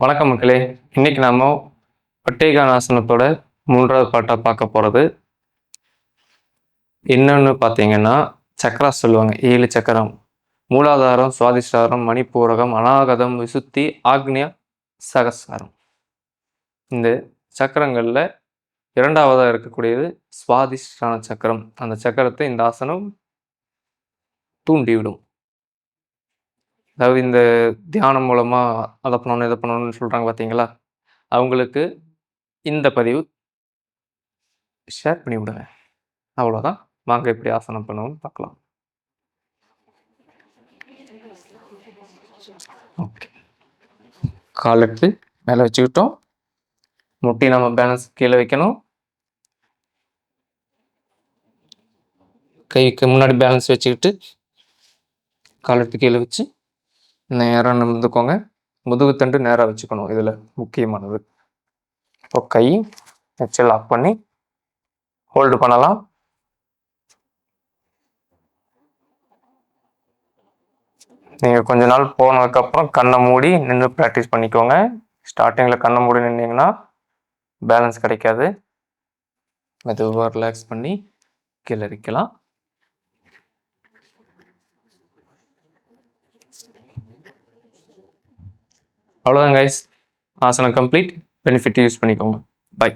வணக்கம் மக்களே. இன்னைக்கு நாம பட்டேகானாசனத்தோட 3வது பாட்டா பார்க்க போறது என்னன்னு பார்த்தீங்கன்னா, சக்கரா சொல்லுவாங்க. 7 சக்கரம். மூலாதாரம், சுவாதிஷ்டானம், மணிப்பூரகம், அநாகதம், விசுத்தி, ஆக்னியா, சகஸ்ராரம். இந்த சக்கரங்கள்ல 2வதா இருக்கக்கூடியது சுவாதிஷ்டான சக்கரம். அந்த சக்கரத்தை இந்த ஆசனம் தூண்டிவிடும். அதாவது இந்த தியானம் மூலமா அதை பண்ணணும் இதை பண்ணணும்னு சொல்றாங்க பார்த்தீங்களா, அவங்களுக்கு இந்த பதிவு ஷேர் பண்ணி விடுங்க. அவ்வளோதான். வாங்க எப்படி ஆசனம் பண்ணுவோம்னு பார்க்கலாம். ஓகே, கால் எடுத்து மேலே வச்சுக்கிட்டோம். முட்டி நம்ம பேலன்ஸ் கீழே வைக்கணும். கைக்கு முன்னாடி பேலன்ஸ் வச்சுக்கிட்டு கால் எடுத்து கீழே வச்சு நேராக நிமிர்ந்துக்கோங்க. முதுகுத்தண்டு நேராக வச்சுக்கணும். இதில் முக்கியமானது. இப்போ கை வச்சு லாக் பண்ணி ஹோல்டு பண்ணலாம். நீங்கள் கொஞ்ச நாள் போனதுக்கப்புறம் கண்ணை மூடி நின்று ப்ராக்டிஸ் பண்ணிக்கோங்க. ஸ்டார்டிங்கில் கண்ணை மூடி நின்னீங்கன்னா பேலன்ஸ் கிடைக்காது. மெதுவாக ரிலாக்ஸ் பண்ணி கீழே வைக்கலாம். அவ்வளோதான் கைஸ், ஆசனம் கம்ப்ளீட். பெனிஃபிட் யூஸ் பண்ணிக்கோங்க. பை.